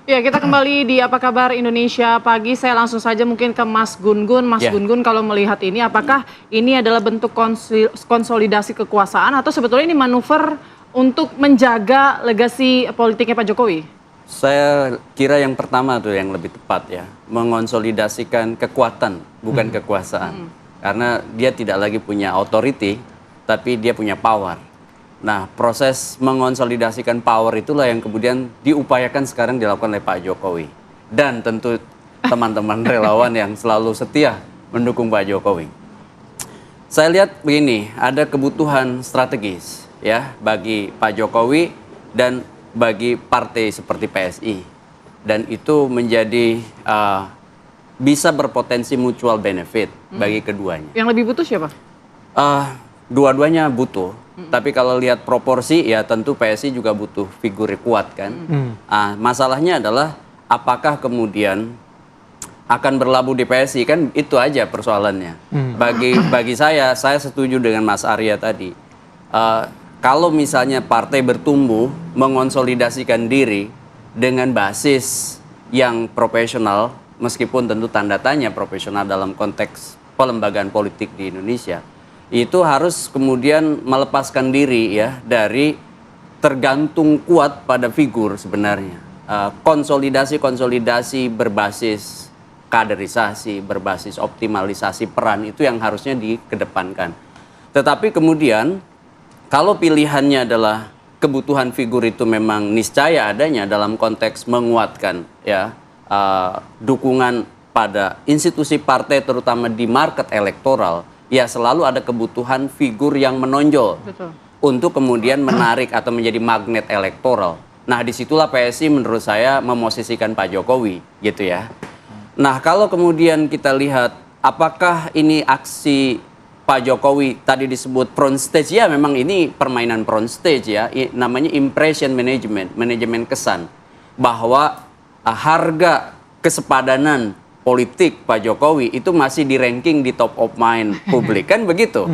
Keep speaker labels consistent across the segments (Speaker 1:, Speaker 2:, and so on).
Speaker 1: Ya, kita kembali di Apa Kabar Indonesia Pagi. Saya langsung saja mungkin ke Mas Gun-Gun. Mas Gun-Gun, kalau melihat ini, apakah ini adalah bentuk konsolidasi kekuasaan atau sebetulnya ini manuver untuk menjaga legasi politiknya Pak Jokowi?
Speaker 2: Saya kira yang pertama tuh yang lebih tepat ya, mengonsolidasikan kekuatan, bukan kekuasaan. Karena dia tidak lagi punya authority, tapi dia punya power. Nah, proses mengonsolidasikan power itulah yang kemudian diupayakan sekarang dilakukan oleh Pak Jokowi. Dan tentu teman-teman relawan yang selalu setia mendukung Pak Jokowi. Saya lihat begini, ada kebutuhan strategis ya bagi Pak Jokowi dan bagi partai seperti PSI. Dan itu menjadi bisa berpotensi mutual benefit bagi keduanya.
Speaker 1: Yang lebih butuh siapa?
Speaker 2: Dua-duanya butuh. Tapi kalau lihat proporsi ya tentu PSI juga butuh figur kuat kan. Masalahnya adalah apakah kemudian akan berlabuh di PSI, kan itu aja persoalannya. Bagi saya setuju dengan Mas Arya tadi. Kalau misalnya partai bertumbuh mengonsolidasikan diri dengan basis yang profesional, meskipun tentu tanda tanya profesional dalam konteks pelembagaan politik di Indonesia, itu harus kemudian melepaskan diri ya dari tergantung kuat pada figur sebenarnya. Konsolidasi berbasis kaderisasi, berbasis optimalisasi peran itu yang harusnya dikedepankan. Tetapi kemudian kalau pilihannya adalah kebutuhan figur itu memang niscaya adanya dalam konteks menguatkan ya dukungan pada institusi partai terutama di market elektoral, ya selalu ada kebutuhan figur yang menonjol. Betul. Untuk kemudian menarik atau menjadi magnet elektoral. Nah, disitulah PSI menurut saya memosisikan Pak Jokowi gitu ya. Nah, kalau kemudian kita lihat apakah ini aksi Pak Jokowi tadi disebut front stage, ya memang ini permainan front stage ya, namanya impression management, manajemen kesan, bahwa harga kesepadanan politik Pak Jokowi itu masih di ranking di top of mind publik, kan begitu.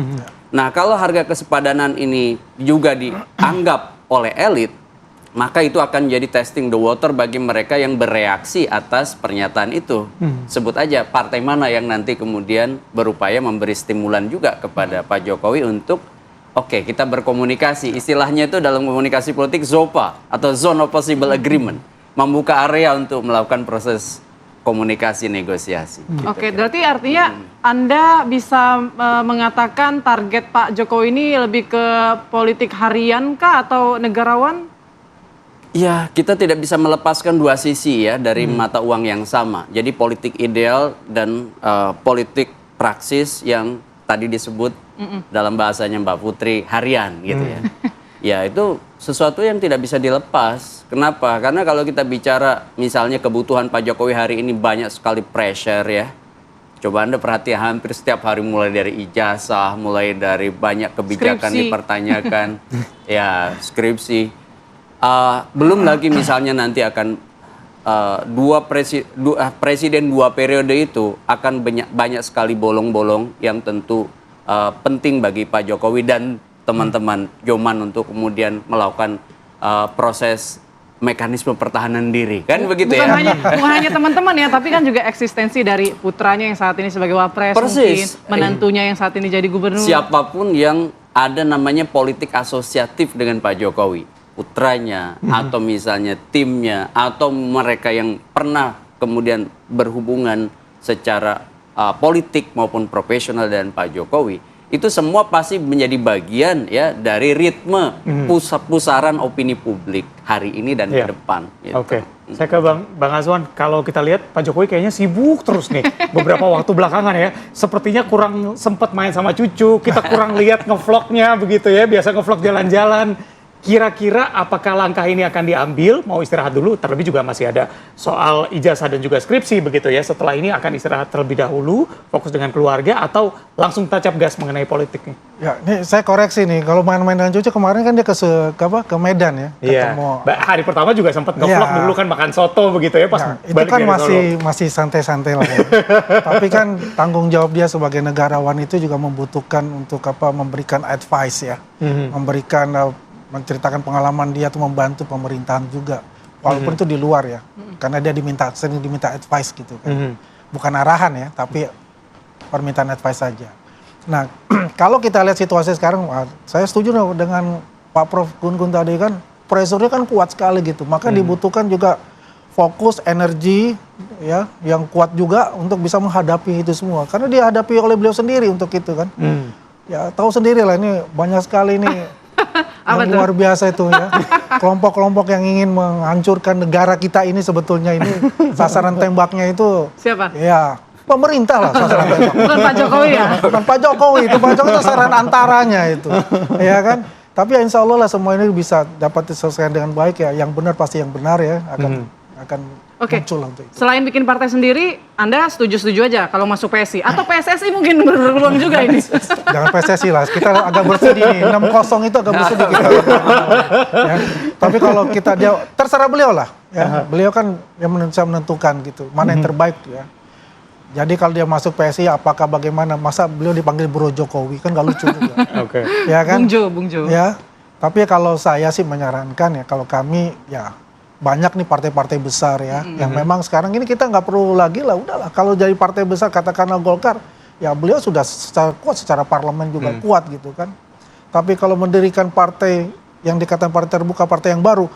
Speaker 2: Nah, kalau harga kesepadanan ini juga dianggap oleh elit, maka itu akan jadi testing the water bagi mereka yang bereaksi atas pernyataan itu. Sebut aja partai mana yang nanti kemudian berupaya memberi stimulan juga kepada Pak Jokowi untuk oke, kita berkomunikasi. Istilahnya itu dalam komunikasi politik ZOPA atau Zone of Possible Agreement, membuka area untuk melakukan proses komunikasi negosiasi.
Speaker 1: Oke, berarti artinya Anda bisa mengatakan target Pak Jokowi ini lebih ke politik harian kah atau negarawan?
Speaker 2: Ya, kita tidak bisa melepaskan dua sisi ya dari mata uang yang sama. Jadi politik ideal dan politik praksis yang tadi disebut dalam bahasanya Mbak Putri harian gitu ya. Ya, itu sesuatu yang tidak bisa dilepas. Kenapa? Karena kalau kita bicara misalnya kebutuhan Pak Jokowi hari ini banyak sekali pressure ya. Coba Anda perhatikan hampir setiap hari mulai dari ijazah, mulai dari banyak kebijakan dipertanyakan, ya skripsi. Belum lagi misalnya nanti akan presiden dua periode itu akan banyak sekali bolong-bolong yang tentu penting bagi Pak Jokowi dan teman-teman Joman untuk kemudian melakukan proses mekanisme pertahanan diri, kan begitu
Speaker 1: bukan
Speaker 2: ya?
Speaker 1: Bukan hanya teman-teman ya, tapi kan juga eksistensi dari putranya yang saat ini sebagai wapres, mungkin menantunya yang saat ini jadi gubernur.
Speaker 2: Siapapun yang ada namanya politik asosiatif dengan Pak Jokowi, putranya atau misalnya timnya atau mereka yang pernah kemudian berhubungan secara politik maupun profesional dengan Pak Jokowi, itu semua pasti menjadi bagian ya dari ritme pusaran opini publik hari ini dan ke depan. Gitu.
Speaker 3: Oke, saya ke Bang Azwan. Kalau kita lihat Pak Jokowi kayaknya sibuk terus nih beberapa waktu belakangan ya. Sepertinya kurang sempat main sama cucu, kita kurang lihat ngevlognya begitu ya. Biasa ngevlog jalan-jalan. Kira-kira apakah langkah ini akan diambil, mau istirahat dulu, terlebih juga masih ada soal ijazah dan juga skripsi begitu ya. Setelah ini akan istirahat terlebih dahulu, fokus dengan keluarga atau langsung tancap gas mengenai politik nih?
Speaker 4: Ya, ini saya koreksi nih, kalau main-main dengan cucu kemarin kan dia ke Medan ya.
Speaker 3: Iya, hari pertama juga sempat ngevlog dulu kan makan soto begitu ya pas
Speaker 4: itu kan masih santai-santai lah ya. Tapi kan tanggung jawab dia sebagai negarawan itu juga membutuhkan untuk memberikan advice ya, memberikan menceritakan pengalaman dia atau membantu pemerintahan juga walaupun itu di luar ya, karena dia sering diminta advice gitu kan, bukan arahan ya, tapi permintaan advice saja. Nah, kalau kita lihat situasi sekarang, saya setuju dengan Pak Prof. Gun tadi kan, pressure-nya kan kuat sekali gitu, maka dibutuhkan juga fokus, energi ya, yang kuat juga untuk bisa menghadapi itu semua, karena dihadapi oleh beliau sendiri untuk itu kan. Ya tahu sendiri lah, ini banyak sekali ini yang luar biasa itu ya. Kelompok-kelompok yang ingin menghancurkan negara kita ini sebetulnya ini sasaran tembaknya itu
Speaker 1: Siapa?
Speaker 4: ya pemerintah lah sasaran tembak.
Speaker 1: Bukan Pak Jokowi ya?
Speaker 4: Bukan Pak Jokowi, itu Pak Jokowi sasaran antaranya itu. Ya kan? Tapi ya insya Allah lah semua ini bisa dapat diselesaikan dengan baik ya. Yang benar pasti yang benar ya akan
Speaker 1: Oke.
Speaker 4: muncul lah untuk itu.
Speaker 1: Selain bikin partai sendiri, Anda setuju-setuju aja kalau masuk PSI? Atau PSSI mungkin berpeluang juga ini?
Speaker 4: Jangan PSSI lah, kita agak bersedih nih, 6-0 itu agak bersedih kita. Ya. Tapi kalau kita terserah beliau lah, ya. Beliau kan yang bisa menentukan gitu, mana yang terbaik ya. Jadi kalau dia masuk PSI, apakah bagaimana? Masa beliau dipanggil Bro Jokowi, kan gak lucu juga.
Speaker 3: Oke.
Speaker 4: Ya kan?
Speaker 1: Bung Jo.
Speaker 4: Ya, tapi kalau saya sih menyarankan ya, kalau kami ya banyak nih partai-partai besar ya, yang memang sekarang ini kita nggak perlu lagi lah, udahlah kalau jadi partai besar katakanlah Golkar, ya beliau sudah secara kuat, secara parlemen juga kuat gitu kan. Tapi kalau mendirikan partai yang dikatakan partai terbuka, partai yang baru,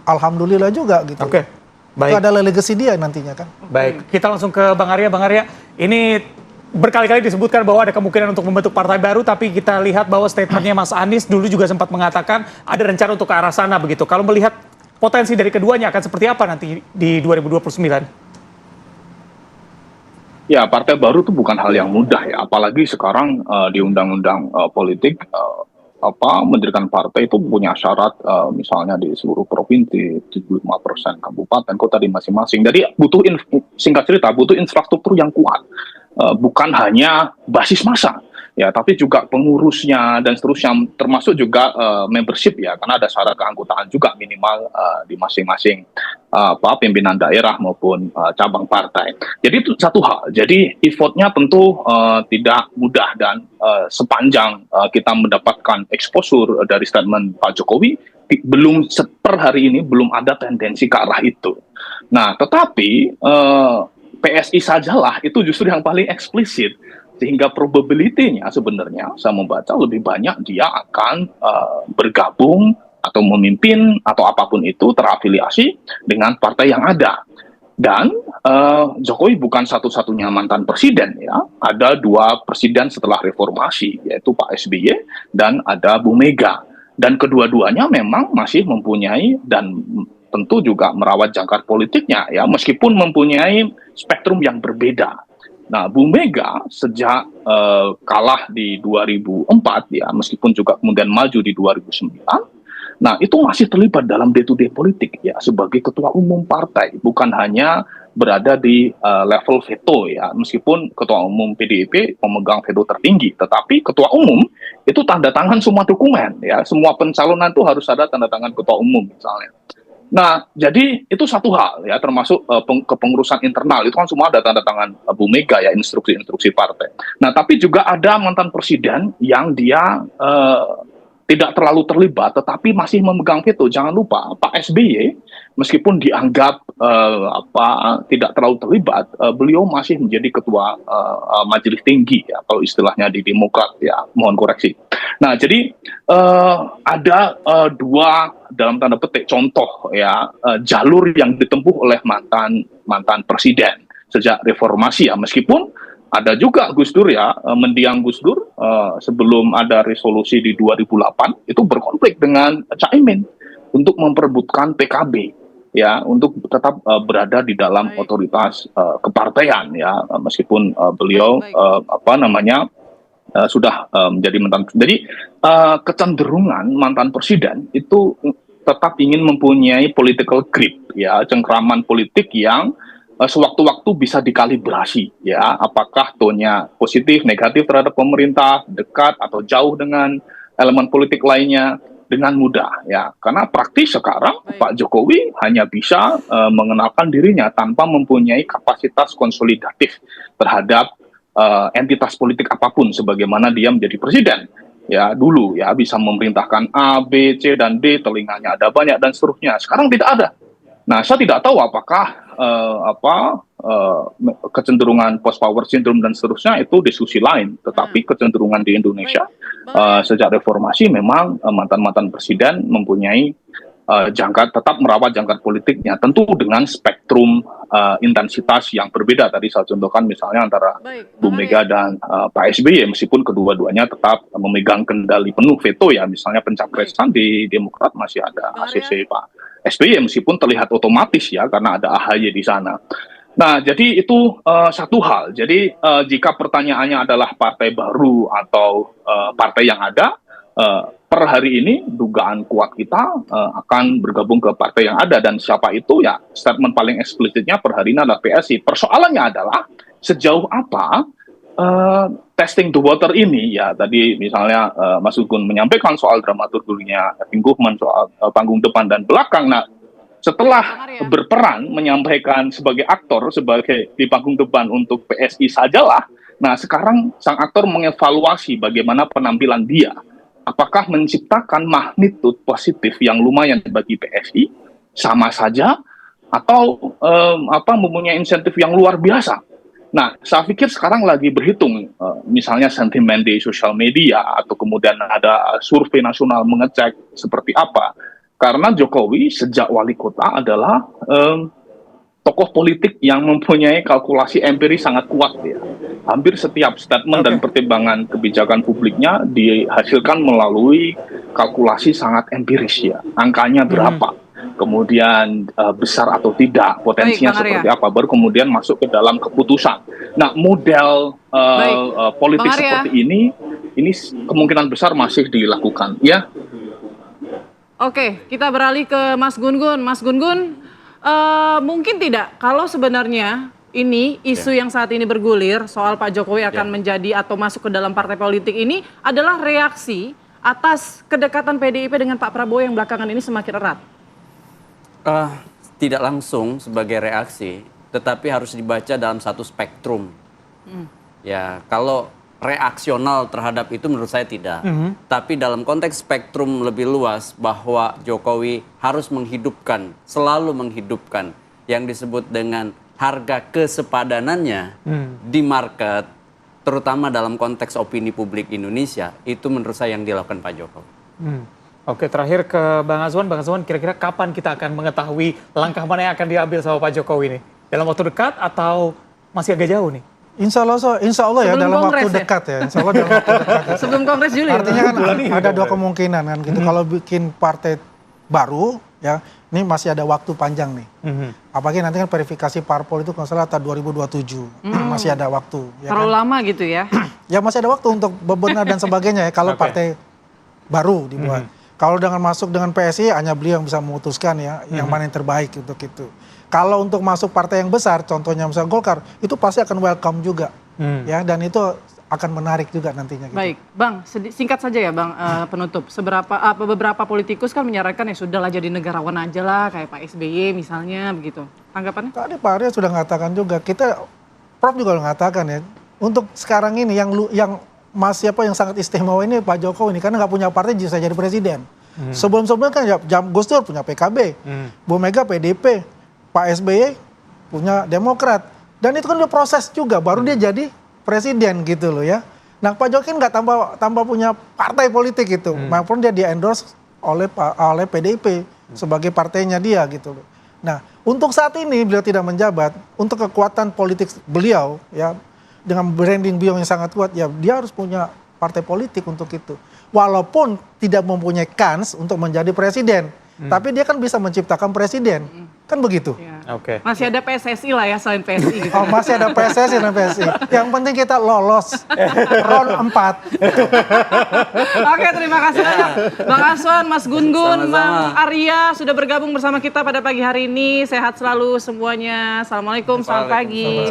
Speaker 4: alhamdulillah juga gitu.
Speaker 3: Oke,
Speaker 4: Itu
Speaker 3: baik.
Speaker 4: adalah legacy dia nantinya kan.
Speaker 3: Baik, kita langsung ke Bang Arya. Bang Arya, ini berkali-kali disebutkan bahwa ada kemungkinan untuk membentuk partai baru, tapi kita lihat bahwa statementnya Mas Anies dulu juga sempat mengatakan ada rencana untuk ke arah sana begitu. Kalau melihat potensi dari keduanya akan seperti apa nanti di 2029?
Speaker 5: Ya, partai baru itu bukan hal yang mudah ya, apalagi sekarang di undang-undang politik mendirikan partai itu punya syarat misalnya di seluruh provinsi 75% kabupaten kota di masing-masing. Jadi singkat cerita butuh infrastruktur yang kuat, bukan hanya basis massa. Ya, tapi juga pengurusnya dan seterusnya, termasuk juga membership ya, karena ada syarat keanggotaan juga minimal di masing-masing pimpinan daerah maupun cabang partai. Jadi itu satu hal. Jadi effortnya tentu tidak mudah dan sepanjang kita mendapatkan exposure dari statement Pak Jokowi, belum per hari ini belum ada tendensi ke arah itu. Nah, tetapi PSI sajalah itu justru yang paling eksplisit. Sehingga probability-nya sebenarnya saya membaca lebih banyak dia akan bergabung atau memimpin atau apapun itu terafiliasi dengan partai yang ada. Dan Jokowi bukan satu-satunya mantan presiden ya, ada 2 presiden setelah reformasi, yaitu Pak SBY dan ada Bu Mega. Dan kedua-duanya memang masih mempunyai dan tentu juga merawat jangkar politiknya ya, meskipun mempunyai spektrum yang berbeda. Nah, Bu Mega sejak kalah di 2004 ya, meskipun juga kemudian maju di 2009, nah itu masih terlibat dalam day-to-day politik ya sebagai ketua umum partai, bukan hanya berada di level veto ya, meskipun ketua umum PDIP memegang veto tertinggi, tetapi ketua umum itu tanda tangan semua dokumen ya, semua pencalonan itu harus ada tanda tangan ketua umum misalnya. Nah, jadi itu satu hal ya, termasuk kepengurusan internal itu kan semua ada tanda tangan Bu Mega ya, instruksi-instruksi partai. Nah, tapi juga ada mantan presiden yang dia tidak terlalu terlibat, tetapi masih memegang veto. Jangan lupa Pak SBY meskipun dianggap tidak terlalu terlibat, beliau masih menjadi ketua majelis tinggi ya, kalau istilahnya di Demokrat ya, mohon koreksi. Nah, jadi ada 2 dalam tanda petik contoh ya jalur yang ditempuh oleh mantan presiden sejak reformasi ya, meskipun ada juga Gus Dur ya, mendiang Gus Dur sebelum ada resolusi di 2008 itu berkonflik dengan Caimin untuk memperebutkan PKB ya, untuk tetap berada di dalam otoritas kepartaian ya, meskipun beliau sudah menjadi mantan. Jadi kecenderungan mantan presiden itu tetap ingin mempunyai political grip ya, cengkraman politik yang sewaktu-waktu bisa dikalibrasi ya, apakah tone-nya positif, negatif terhadap pemerintah, dekat atau jauh dengan elemen politik lainnya dengan mudah ya. Karena praktis sekarang Pak Jokowi hanya bisa mengenalkan dirinya tanpa mempunyai kapasitas konsolidatif terhadap entitas politik apapun sebagaimana dia menjadi presiden. Ya, dulu ya bisa memerintahkan A, B, C, dan D, telinganya ada banyak dan seterusnya. Sekarang tidak ada. Nah, saya tidak tahu apakah kecenderungan post power syndrome dan seterusnya itu diskusi lain, tetapi kecenderungan di Indonesia sejak reformasi memang mantan-mantan presiden mempunyai tetap merawat jangkar politiknya, tentu dengan spektrum intensitas yang berbeda. Tadi saya contohkan misalnya antara Bu Mega dan Pak SBY, meskipun kedua-duanya tetap memegang kendali penuh veto ya, misalnya pencapresan di Demokrat masih ada ACC Pak SBY, meskipun terlihat otomatis ya karena ada AHY di sana. Nah, jadi itu satu hal. Jadi jika pertanyaannya adalah partai baru atau partai yang ada, per hari ini dugaan kuat kita akan bergabung ke partai yang ada, dan siapa itu ya statement paling eksplisitnya per hari ini adalah PSI. Persoalannya adalah sejauh apa testing the water ini ya, tadi misalnya Mas Gun menyampaikan soal dramaturginya Eping Guhman soal panggung depan dan belakang. Nah, setelah berperan menyampaikan sebagai aktor sebagai di panggung depan untuk PSI sajalah, nah sekarang sang aktor mengevaluasi bagaimana penampilan dia, apakah menciptakan magnitude positif yang lumayan bagi PSI sama saja atau mempunyai insentif yang luar biasa. Nah, saya pikir sekarang lagi berhitung, misalnya sentimen di sosial media atau kemudian ada survei nasional mengecek seperti apa. Karena Jokowi sejak wali kota adalah tokoh politik yang mempunyai kalkulasi empiris sangat kuat ya. Hampir setiap statement dan pertimbangan kebijakan publiknya dihasilkan melalui kalkulasi sangat empiris ya. Angkanya berapa? Kemudian besar atau tidak, potensinya seperti apa, baru kemudian masuk ke dalam keputusan. Nah, model politik seperti ini kemungkinan besar masih dilakukan ya.
Speaker 1: Oke, kita beralih ke Mas Gun-Gun. Mas Gun-Gun, mungkin tidak kalau sebenarnya ini isu yang saat ini bergulir soal Pak Jokowi akan menjadi atau masuk ke dalam partai politik ini adalah reaksi atas kedekatan PDIP dengan Pak Prabowo yang belakangan ini semakin erat.
Speaker 2: Tidak langsung sebagai reaksi, tetapi harus dibaca dalam satu spektrum. Ya, kalau reaksional terhadap itu menurut saya tidak. Tapi dalam konteks spektrum lebih luas bahwa Jokowi harus menghidupkan, selalu menghidupkan yang disebut dengan harga kesepadanannya di market, terutama dalam konteks opini publik Indonesia, itu menurut saya yang dilakukan Pak Jokowi.
Speaker 3: Oke, terakhir ke Bang Azwan. Bang Azwan, kira-kira kapan kita akan mengetahui langkah mana yang akan diambil sama Pak Jokowi nih? Dalam waktu dekat atau masih agak jauh nih?
Speaker 4: Insya Allah ya dalam waktu dekat ya. Insya Allah dalam waktu dekat.
Speaker 1: Sebelum Kongres Juli.
Speaker 4: Artinya kan ada dua kemungkinan kan gitu. Kalau bikin partai baru ya, ini masih ada waktu panjang nih. Apalagi nanti kan verifikasi parpol itu kalau salah tahun 2027. Masih ada waktu. Ya
Speaker 1: terlalu
Speaker 4: kan?
Speaker 1: lama gitu ya?
Speaker 4: Ya masih ada waktu untuk bebenah dan sebagainya ya kalau partai baru dibuat. Kalau dengan masuk dengan PSI hanya beliau yang bisa memutuskan ya yang mana yang terbaik untuk itu. Kalau untuk masuk partai yang besar, contohnya misalnya Golkar, itu pasti akan welcome juga, ya, dan itu akan menarik juga nantinya. Gitu.
Speaker 1: Baik, Bang, singkat saja ya, Bang, penutup. Beberapa politikus kan menyarankan ya sudahlah jadi negarawan aja lah, kayak Pak SBY misalnya, begitu. Tanggapannya? Tadi
Speaker 4: Pak Arya sudah mengatakan juga, Prof juga mengatakan ya, untuk sekarang ini yang yang sangat istimewa ini Pak Jokowi ini karena nggak punya partai bisa jadi presiden. Sebelum-sebelumnya kan Gus Dur punya PKB, Bu Mega PDP, Pak SBY punya Demokrat. Dan itu kan udah proses juga, baru dia jadi presiden gitu loh ya. Nah Pak Jokowi nggak tambah punya partai politik gitu, maupun dia di-endorse oleh PDIP sebagai partainya dia gitu loh. Nah untuk saat ini beliau tidak menjabat, untuk kekuatan politik beliau ya, dengan branding beliau yang sangat kuat, ya dia harus punya partai politik untuk itu. Walaupun tidak mempunyai kans untuk menjadi presiden, tapi dia kan bisa menciptakan presiden. Kan begitu.
Speaker 1: Ya. Masih ada PSSI lah ya selain PSI gitu.
Speaker 4: Oh, masih ada PSSI dan PSI. Yang penting kita lolos round 4.
Speaker 1: Oke, terima kasih banyak Bang Azwan, Mas Gun-Gun, Bang Arya sudah bergabung bersama kita pada pagi hari ini. Sehat selalu semuanya. Assalamualaikum, selamat pagi.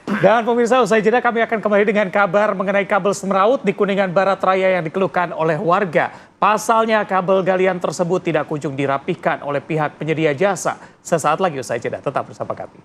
Speaker 3: Dan pemirsa, usai jeda kami akan kembali dengan kabar mengenai kabel semraut di Kuningan Barat Raya yang dikeluhkan oleh warga. Pasalnya kabel galian tersebut tidak kunjung dirapihkan oleh pihak penyedia jasa. Sesaat lagi usai jeda, tetap bersama kami.